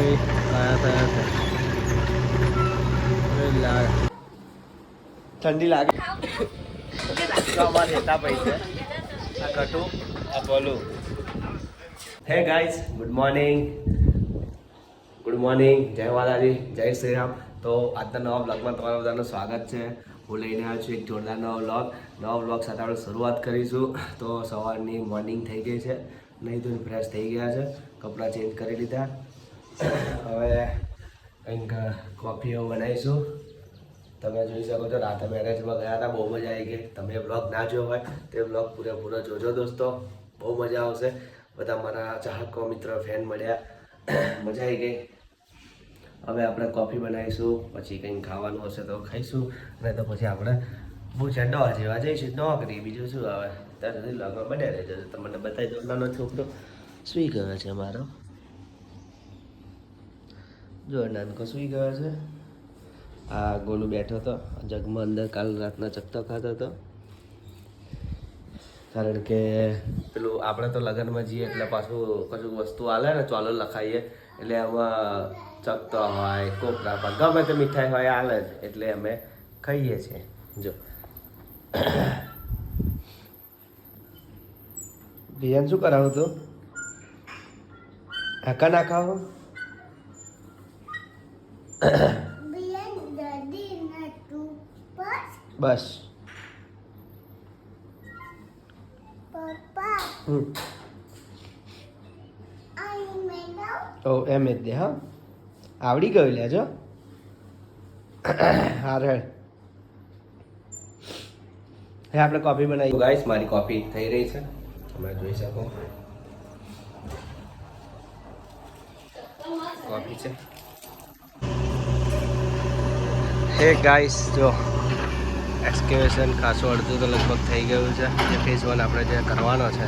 ભાઈ કયા થયા છે ઠંડી લાગે અમારે હેતા પૈસા આ કટું આ બોલું. હે ગાઈઝ, ગુડ મોર્નિંગ, જય માતાજી, જય શ્રી રામ. તો આજના નવા બ્લોગમાં તમારા બધાનું સ્વાગત છે. હું લઈને આવ્યો છું એક જોરદાર નવા બ્લોગ સાથે આપણે શરૂઆત કરીશું. તો સવારની મોર્નિંગ થઈ ગઈ છે, નહીં તો ફ્રેશ થઈ ગયા છે, કપડાં ચેન્જ કરી લીધા. હવે કંઈક કોફીઓ બનાવીશું. તમે જોઈ શકો છો, રાતે મેરેજમાં ગયા હતા, બહુ મજા આવી ગઈ. તમે બ્લોગ ના જોયો હોય તે બ્લોગ પૂરેપૂરો જોજો દોસ્તો, બહુ મજા આવશે. બધા મારા ચાહકો મિત્ર ફેન મળ્યા, મજા આવી ગઈ. હવે આપણે કોફી બનાવીશું, પછી કંઈક ખાવાનું હશે તો ખાઈશું, અને તો પછી આપણે ભૂચા ડોહ જેવા જઈશું નોકરી. બીજું શું આવે, ત્યાં સુધી બ્લોગમાં બન્યા રહેજો. તમને બતાવી દો, નાનો છોકરો સૂઈ ગયો છે મારો, જો નાનકો સૂઈ ગયો છે. આ ગોલું બેઠો હતો જગમાં અંદર, કાલ રાતના ચકતો ખાતો હતો. કારણ કે પેલું આપણે તો લગ્નમાં જઈએ એટલે પાછું કશું વસ્તુ આલે ને, ચોલો લખાઈએ એટલે એમાં ચકતો હોય, કોપરા પર ગમે તે મીઠાઈ હોય આલે જ, એટલે અમે ખાઈએ છીએ. જો બિયાન શું કરાવું તું? હાકા ના ખાવો? બસ ઓ એમ જ દે. હા, આવડી ગયું લેજો. હા રે, હે આપણે કોફી બનાવી. ગાઈસ, મારી કોફી થઈ રહી છે, તમે જોઈ શકો. કોફી છે. હે ગાઈસ, જો એક્સકેવેશન ખાસું અડધું તો લગભગ થઈ ગયું છે. જે ફેઝ 1 આપણે જે કરવાનો છે.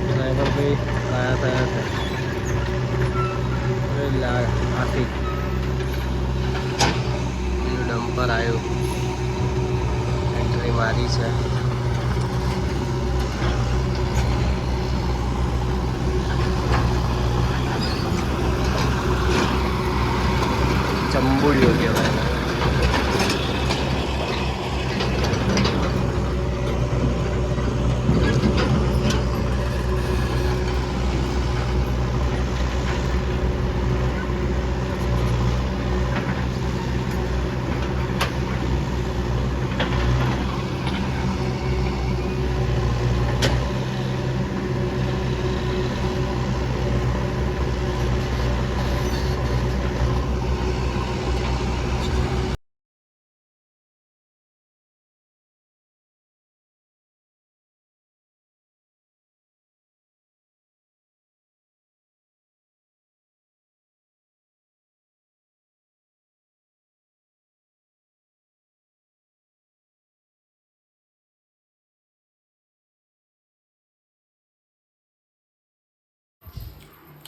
ડ્રાઈવર ભાઈ કયા થયા છે આથી ડમ્પર આવ્યું, એન્ટ્રી મારી છે. ચંબુડીઓ કહેવાય.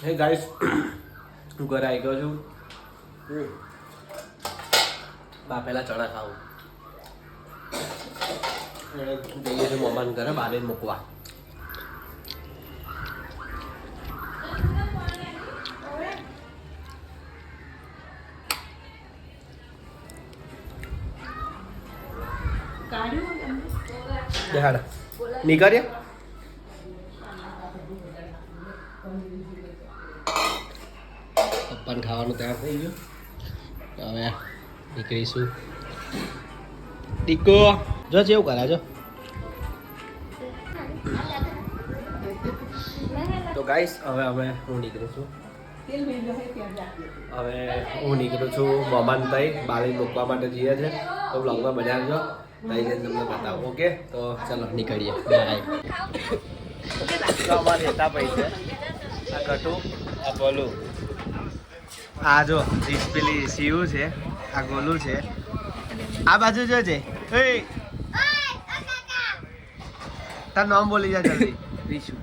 હે ગાઈસ, હું ઘરે આવી ગયો છું. બાફેલા ચણા ખાવું. જઈએ છીએ મમ્માને ઘરે બારે મૂકવા. દેખાડ નીકળ્યા. પપ્પાને ખાવાનું તૈયાર થઈ ગયું. હવે નીકળીશું. ટીકો જો જેવું કરા જો. તો ગાઈસ, હવે હું નીકળું છું. મમાન તઈ બાળી મૂકવા માટે જઈએ છે. તો બ્લોગમાં બજાર જો તઈ જઈને તમને બતાવું. ઓકે, તો ચલો નીકળીએ. બાય. અમારે હેતા પૈસા આ કટું આ બોલું. આ જો પેલી સીવું છે, આ ગોલું છે. આ બાજુ જો છે. તાર નામ બોલી જા જલ્દી. રીશુ.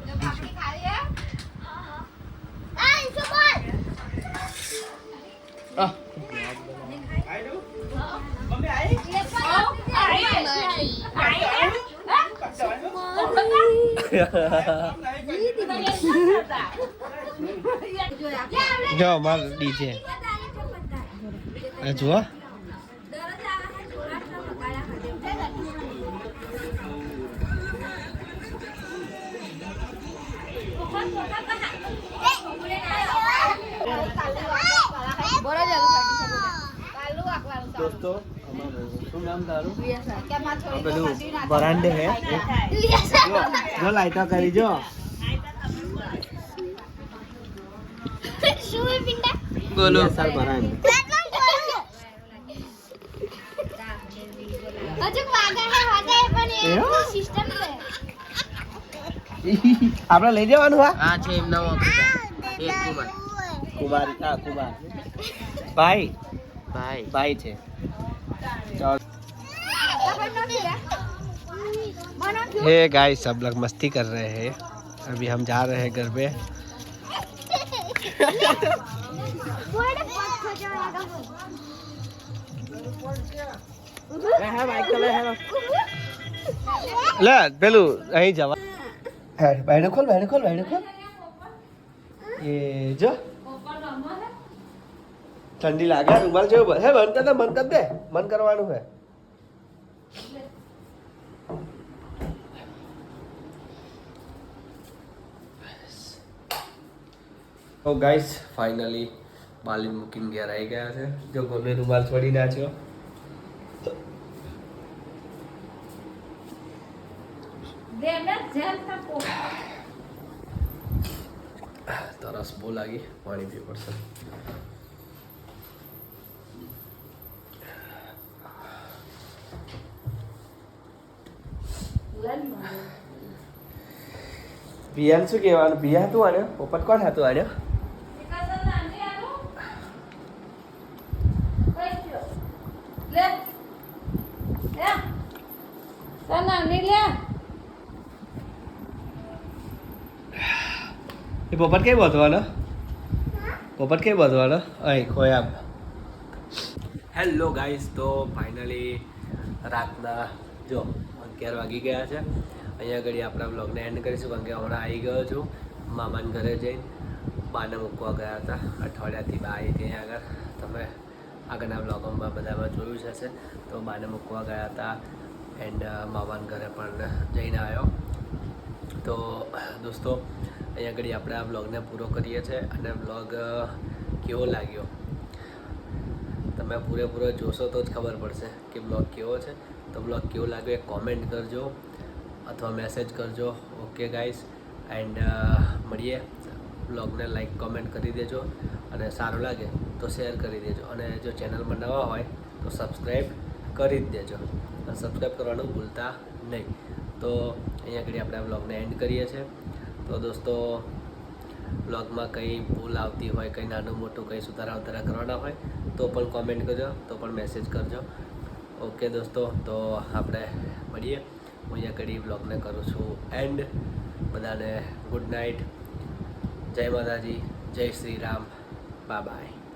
જો અમાર ડીજે જુઓ दोस्तों શું નામ તારું પેલું બરાંડે હે જો લાઈટા કરી જો બોલો સર બરાંડે હજુ વાગા હે પણ એ સિસ્ટમ છે આપણે લઈ જવાનું હા છે એમ નવો એક કુમારી હા કુમાર ભાઈ ભાઈ भाई थे हे गाइस सब लोग मस्ती कर रहे हैं अभी हम जा रहे हैं घर पे ले पेलू अहीं जवा भाई खोल ये जो ठंडी लागे रुमाल जो है मन कर दे मन करवानु है तो गाइस फाइनली बाली मुकिंग घर आई गया है जो गोमे रुमाल छोड़ी ना छो तरस बो लागी पानी पी पड़से बियान શું કહેવાનું બિયા હતું આને પોપટ કોણ હતું આને એ પોપટ કઈ બોધવાનો પોપટ કઈ બોધવાનો અહીં ખોયા હેલો ગાઈસ તો ફાઇનલી રાતના જો 11 વાગી ગયા છે અહીંયા ઘડી આપણા બ્લોગને એન્ડ કરીશું કારણ કે હમણાં આવી ગયો છું મામાના ઘરે જઈને બાને મૂકવા ગયા હતા અઠવાડિયાથી બા આવી હતી અહીંયા આગળ તમે આગળના બ્લોગોમાં બધામાં જોયું જ હશે તો બાને મૂકવા ગયા હતા એન્ડ મામાના ઘરે પણ જઈને આવ્યો તો દોસ્તો અહીંયા ઘડી આપણે આ બ્લોગને પૂરો કરીએ છીએ અને બ્લોગ કેવો લાગ્યો તમે પૂરેપૂરો જોશો તો જ ખબર પડશે કે બ્લોગ કેવો છે તો બ્લોગ કેવો લાગ્યો એ કોમેન્ટ કરજો અથવા મેસેજ કરજો ઓકે ગાઈસ એન્ડ મળીએ બ્લોગને લાઈક કોમેન્ટ કરી દેજો અને સારું લાગે તો શેર કરી દેજો અને જો ચેનલમાં નવા હોય તો સબસ્ક્રાઈબ કરી જ દેજો અને સબસ્ક્રાઈબ કરવાનું ભૂલતા નહીં તો અહીંયા ઘડી આપણે આ બ્લોગને એન્ડ કરીએ છીએ તો દોસ્તો બ્લોગમાં કંઈ ભૂલ આવતી હોય કંઈ નાનું મોટું કંઈ સુધારા ઉધારા કરવાના હોય તો પણ કોમેન્ટ કરજો તો પણ મેસેજ કરજો ઓકે દોસ્તો તો આપણે મળીએ હું અહીંયા ઘડી બ્લોગને કરું છું એન્ડ બધાને ગુડ નાઇટ જય માતાજી જય શ્રી રામ બાય બાય